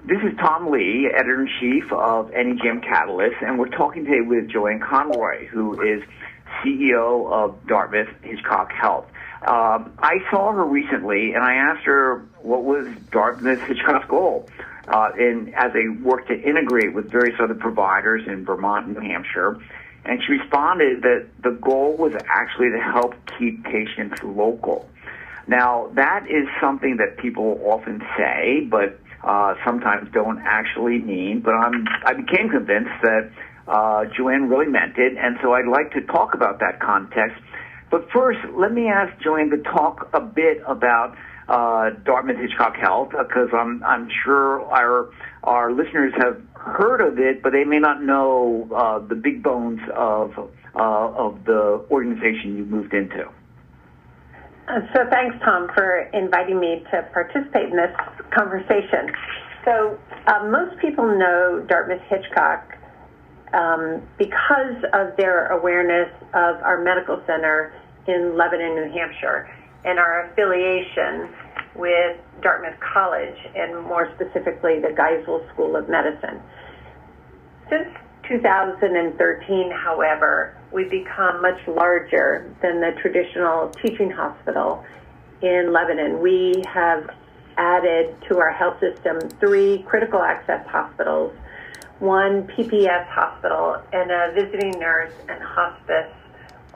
This is Tom Lee, Editor-in-Chief of NEJM Catalyst, and we're talking today with Joanne Conroy, who is CEO of Dartmouth-Hitchcock Health. I saw her recently, and I asked her what was Dartmouth-Hitchcock's goal as they work to integrate with various other providers in Vermont and New Hampshire. And she responded that the goal was actually to help keep patients local. Now, that is something that people often say, but sometimes don't actually mean. But I became convinced that Joanne really meant it, and so I'd like to talk about that context. But first, let me ask Joanne to talk a bit about Dartmouth-Hitchcock Health, because I'm sure our listeners have heard of it, but they may not know the big bones of the organization you moved into. So thanks, Tom, for inviting me to participate in this conversation. So most people know Dartmouth-Hitchcock because of their awareness of our medical center in Lebanon, New Hampshire, and our affiliation with Dartmouth College, and more specifically the Geisel School of Medicine. Since 2013, however, we've become much larger than the traditional teaching hospital in Lebanon. We have added to our health system 3 critical access hospitals, 1 PPS hospital, and a visiting nurse and hospice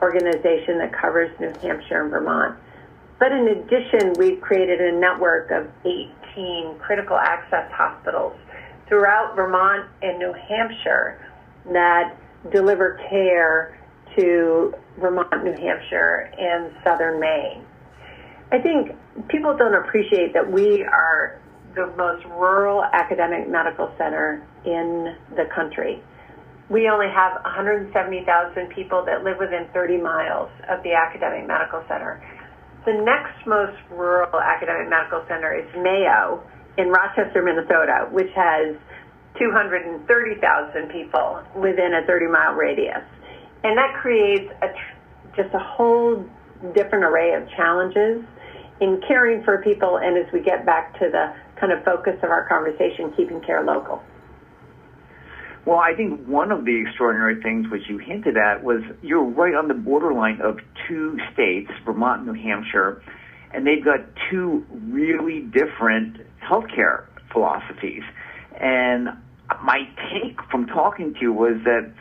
organization that covers New Hampshire and Vermont. But in addition, we've created a network of 18 critical access hospitals throughout Vermont and New Hampshire that deliver care to Vermont, New Hampshire, and southern Maine. I think people don't appreciate that we are the most rural academic medical center in the country. We only have 170,000 people that live within 30 miles of the academic medical center. The next most rural academic medical center is Mayo in Rochester, Minnesota, which has 230,000 people within a 30-mile radius. And that creates just a whole different array of challenges in caring for people, and as we get back to the kind of focus of our conversation, keeping care local. Well, I think one of the extraordinary things which you hinted at was you're right on the borderline of 2 states, Vermont and New Hampshire, and they've got 2 really different healthcare philosophies. And my take from talking to you was that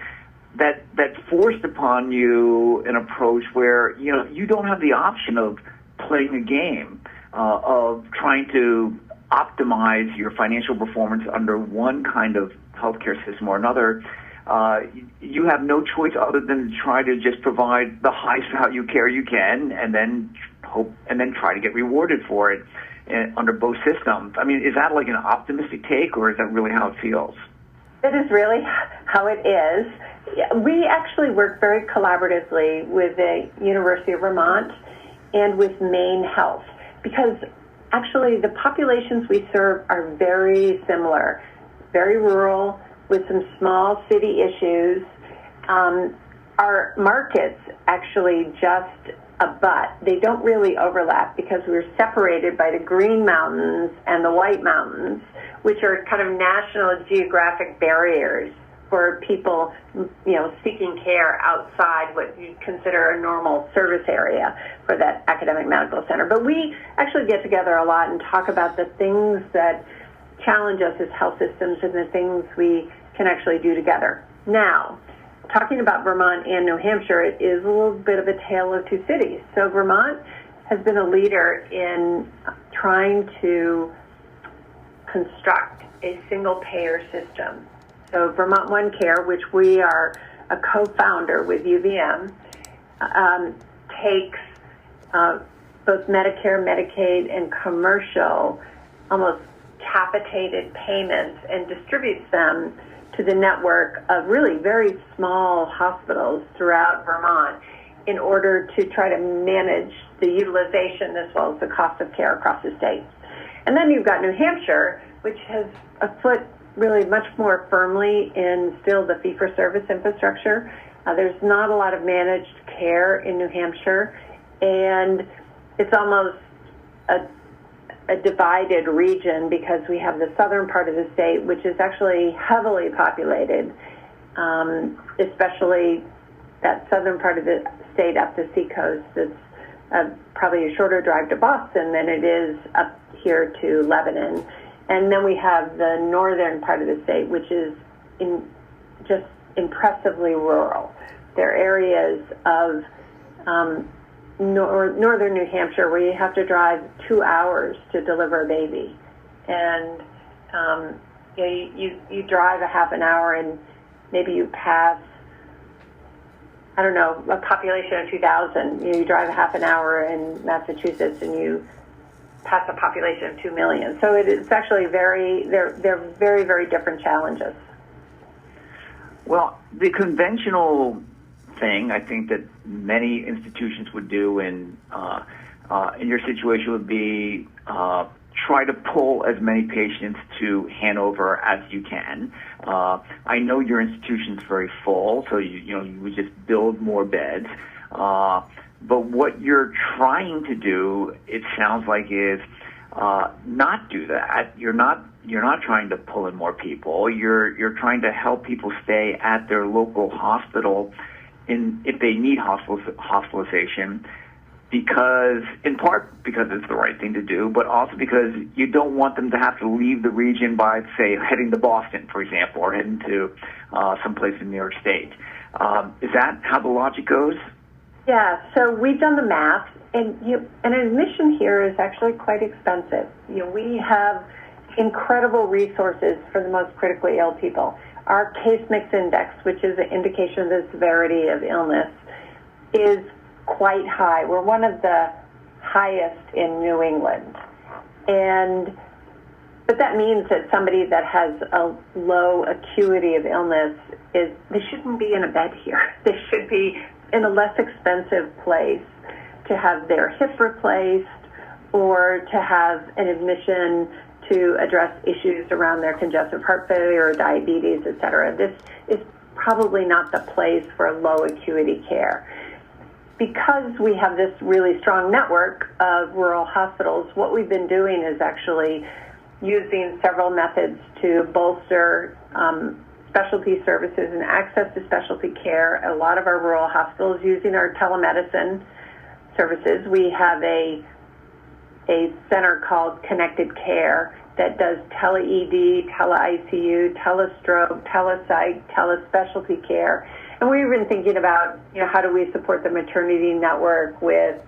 forced upon you an approach where, you know, you don't have the option of playing a game, of trying to optimize your financial performance under one kind of healthcare system or another. You have no choice other than to try to just provide the highest value care you can, and then try to get rewarded for it under both systems. I mean, is that like an optimistic take, or is that really how it feels? That is really how it is. We actually work very collaboratively with the University of Vermont and with Maine Health, because actually the populations we serve are very similar, very rural, with some small city issues. Our markets actually just abut. They don't really overlap because we're separated by the Green Mountains and the White Mountains, which are kind of national geographic barriers for people, you know, seeking care outside what you consider a normal service area for that academic medical center. But we actually get together a lot and talk about the things that challenge us as health systems and the things we can actually do together. Now, talking about Vermont and New Hampshire, it is a little bit of a tale of 2 cities. So Vermont has been a leader in trying to construct a single-payer system. So Vermont One Care, which we are a co-founder with UVM, takes both Medicare, Medicaid, and commercial, almost capitated payments, and distributes them to the network of really very small hospitals throughout Vermont in order to try to manage the utilization as well as the cost of care across the state. And then you've got New Hampshire, which has a foot really much more firmly in still the fee-for-service infrastructure. There's not a lot of managed care in New Hampshire, and it's almost a divided region because we have the southern part of the state, which is actually heavily populated, especially that southern part of the state up the seacoast. It's probably a shorter drive to Boston than it is up here to Lebanon. And then we have the northern part of the state, which is just impressively rural. There are areas of northern New Hampshire where you have to drive 2 hours to deliver a baby. And you drive a half an hour and maybe you pass, I don't know, a population of 2,000. You drive a half an hour in Massachusetts and you pass a population of 2 million. So it's actually they're very, very different challenges. Well, the conventional thing I think that many institutions would do in your situation would be try to pull as many patients to Hanover as you can. I know your institution's very full, so you would just build more beds. But what you're trying to do, it sounds like, is not do that. You're not trying to pull in more people. You're trying to help people stay at their local hospital if they need hospitalization, because in part because it's the right thing to do, but also because you don't want them to have to leave the region by, say, heading to Boston, for example, or heading to someplace in New York State. Is that how the logic goes? Yeah, so we've done the math, and an admission here is actually quite expensive. We have incredible resources for the most critically ill people. Our case mix index, which is an indication of the severity of illness, is quite high. We're one of the highest in New England. But that means that somebody that has a low acuity of illness they shouldn't be in a bed here. They should be in a less expensive place to have their hip replaced or to have an admission to address issues around their congestive heart failure or diabetes, et cetera. This is probably not the place for low acuity care. Because we have this really strong network of rural hospitals, what we've been doing is actually using several methods to bolster specialty services and access to specialty care. A lot of our rural hospitals using our telemedicine services. We have a center called Connected Care that does tele-ED, tele-ICU, tele-stroke, tele-psych, tele-specialty care. And we've been thinking about, how do we support the maternity network with,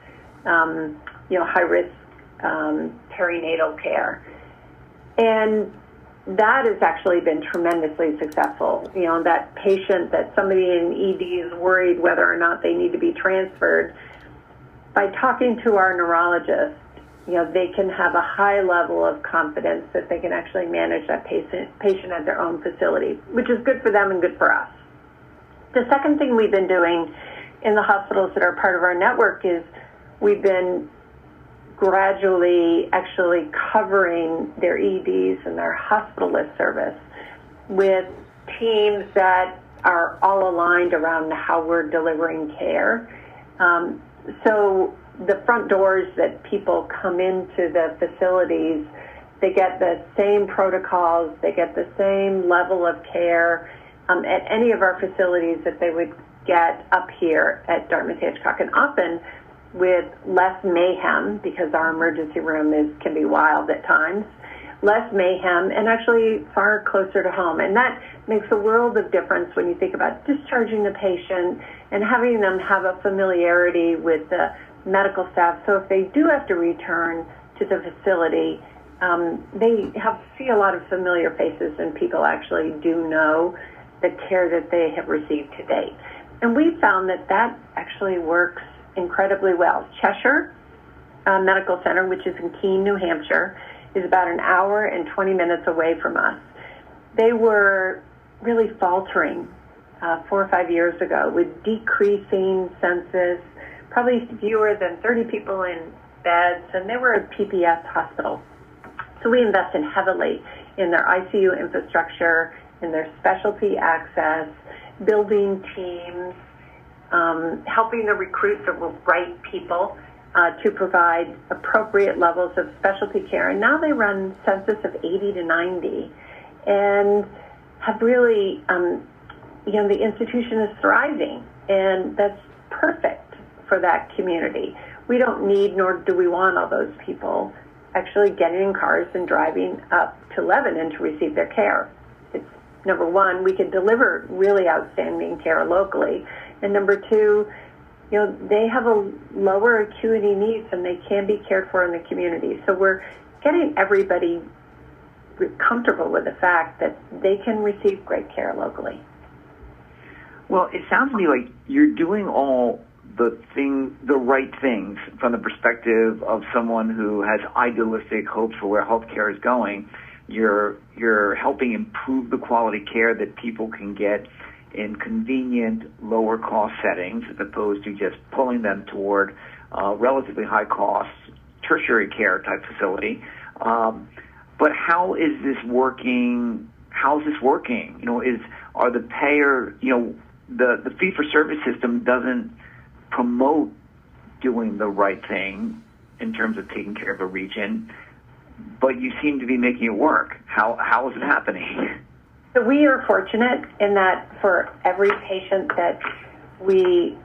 high-risk perinatal care. And that has actually been tremendously successful. That patient that somebody in ED is worried whether or not they need to be transferred, by talking to our neurologist, they can have a high level of confidence that they can actually manage that patient at their own facility, which is good for them and good for us. The second thing we've been doing in the hospitals that are part of our network is we've been gradually actually covering their EDs and their hospitalist service with teams that are all aligned around how we're delivering care. So the front doors that people come into the facilities, they get the same protocols, they get the same level of care at any of our facilities that they would get up here at Dartmouth-Hitchcock, and often with less mayhem, because our emergency room can be wild at times, less mayhem, and actually far closer to home. And that makes a world of difference when you think about discharging the patient and having them have a familiarity with the medical staff. So if they do have to return to the facility, they see a lot of familiar faces, and people actually do know the care that they have received to date. And we found that actually works incredibly well. Cheshire Medical Center, which is in Keene, New Hampshire, is about an hour and 20 minutes away from us. They were really faltering 4 or 5 years ago with decreasing census, probably fewer than 30 people in beds, and they were a PPS hospital. So we invested heavily in their ICU infrastructure, in their specialty access, building teams, helping to recruit the right people to provide appropriate levels of specialty care. And now they run census of 80 to 90 and have really, the institution is thriving, and that's perfect for that community. We don't need, nor do we want, all those people actually getting in cars and driving up to Lebanon to receive their care. It's, number one, we can deliver really outstanding care locally, and number two, they have a lower acuity needs and they can be cared for in the community. So we're getting everybody comfortable with the fact that they can receive great care locally. Well, it sounds to me like you're doing all the right things from the perspective of someone who has idealistic hopes for where healthcare is going. You're helping improve the quality care that people can get in convenient, lower-cost settings, as opposed to just pulling them toward relatively high-cost tertiary care type facility. But how is this working? How's this working? Are the payer, the fee-for-service system doesn't promote doing the right thing in terms of taking care of a region, but you seem to be making it work. How is it happening? So we are fortunate in that for every patient that we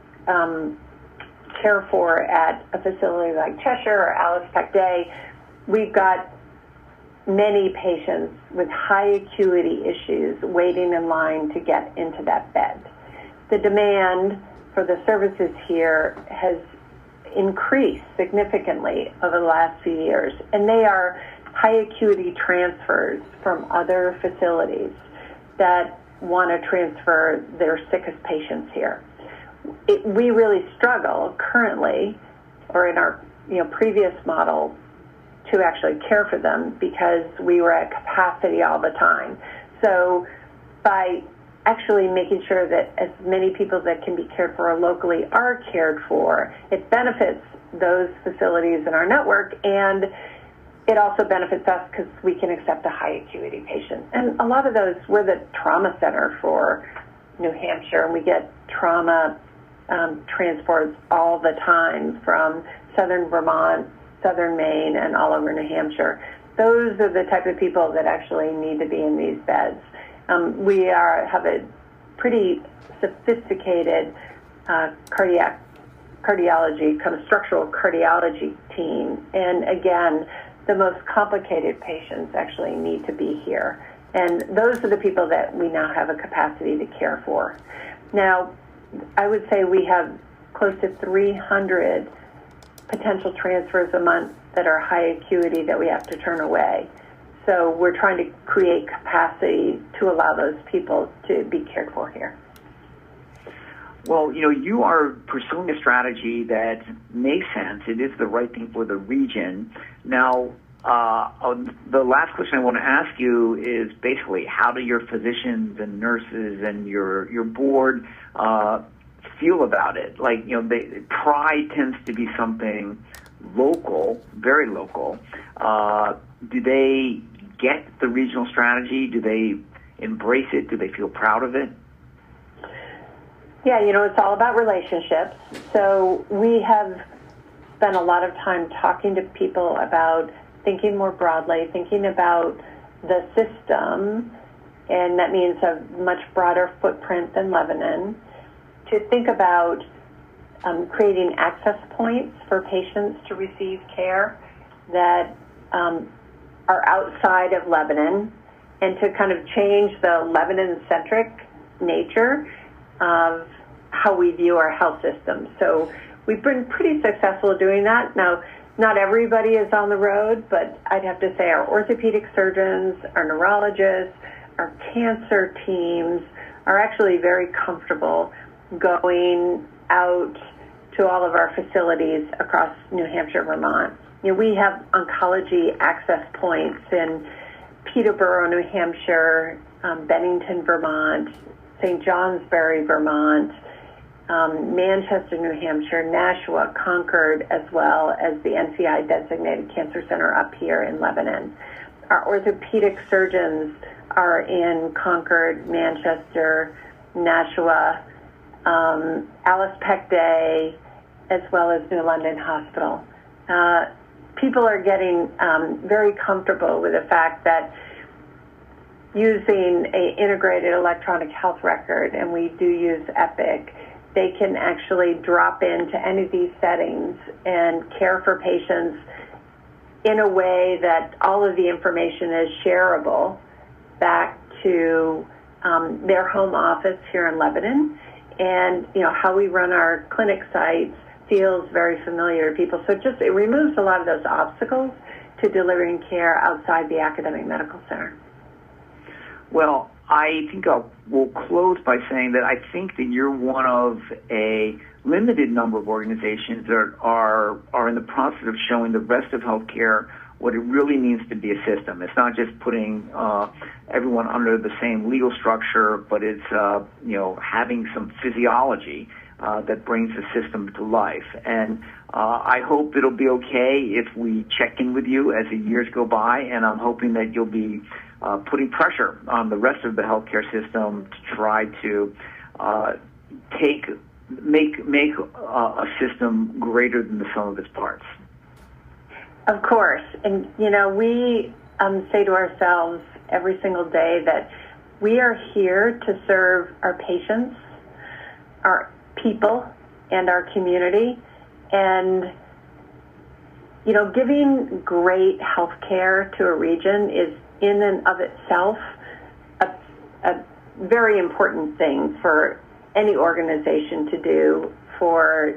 care for at a facility like Cheshire or Alice Peck Day, we've got many patients with high acuity issues waiting in line to get into that bed. The demand for the services here has increased significantly over the last few years, and they are high acuity transfers from other facilities that want to transfer their sickest patients here. We really struggle currently, or in our previous model, to actually care for them because we were at capacity all the time. So by actually making sure that as many people that can be cared for locally are cared for, it benefits those facilities in our network, and it also benefits us because we can accept a high acuity patient. And a lot of those, we're the trauma center for New Hampshire, and we get trauma transports all the time from southern Vermont, southern Maine, and all over New Hampshire. Those are the type of people that actually need to be in these beds. We have a pretty sophisticated cardiology, kind of structural cardiology team, and again, the most complicated patients actually need to be here. And those are the people that we now have a capacity to care for. Now, I would say we have close to 300 potential transfers a month that are high acuity that we have to turn away. So we're trying to create capacity to allow those people to be cared for here. Well, you are pursuing a strategy that makes sense. It is the right thing for the region. Now, the last question I want to ask you is basically, how do your physicians and nurses and your board feel about it? Like, pride tends to be something local, very local. Do they get the regional strategy? Do they embrace it? Do they feel proud of it? Yeah, it's all about relationships. So we have spent a lot of time talking to people about thinking more broadly, thinking about the system, and that means a much broader footprint than Lebanon, to think about creating access points for patients to receive care that are outside of Lebanon, and to kind of change the Lebanon-centric nature of how we view our health system. So we've been pretty successful doing that. Now, not everybody is on the road, but I'd have to say our orthopedic surgeons, our neurologists, our cancer teams are actually very comfortable going out to all of our facilities across New Hampshire, Vermont. We have oncology access points in Peterborough, New Hampshire, Bennington, Vermont, St. Johnsbury, Vermont, Manchester, New Hampshire, Nashua, Concord, as well as the NCI designated cancer center up here in Lebanon. Our orthopedic surgeons are in Concord, Manchester, Nashua, Alice Peck Day, as well as New London Hospital. People are getting very comfortable with the fact that using an integrated electronic health record, and we do use Epic, they can actually drop into any of these settings and care for patients in a way that all of the information is shareable back to their home office here in Lebanon. And, how we run our clinic sites feels very familiar to people. So it removes a lot of those obstacles to delivering care outside the academic medical center. Well, I think we'll close by saying that I think that you're one of a limited number of organizations that are in the process of showing the rest of healthcare what it really means to be a system. It's not just putting everyone under the same legal structure, but it's having some physiology that brings the system to life. And I hope it'll be okay if we check in with you as the years go by, and I'm hoping that you'll be putting pressure on the rest of the healthcare system to try to make a system greater than the sum of its parts. Of course. And, we say to ourselves every single day that we are here to serve our patients, our people, and our community. And, giving great health care to a region is in and of itself a very important thing for any organization to do for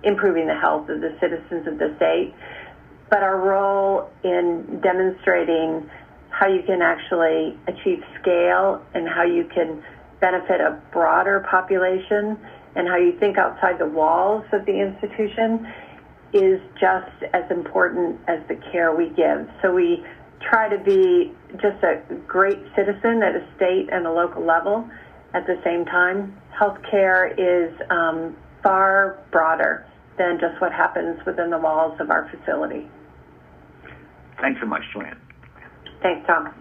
improving the health of the citizens of the state. But our role in demonstrating how you can actually achieve scale and how you can benefit a broader population and how you think outside the walls of the institution is just as important as the care we give. So we try to be just a great citizen at a state and a local level at the same time. Healthcare is far broader than just what happens within the walls of our facility. Thanks so much, Joanne. Thanks, Tom.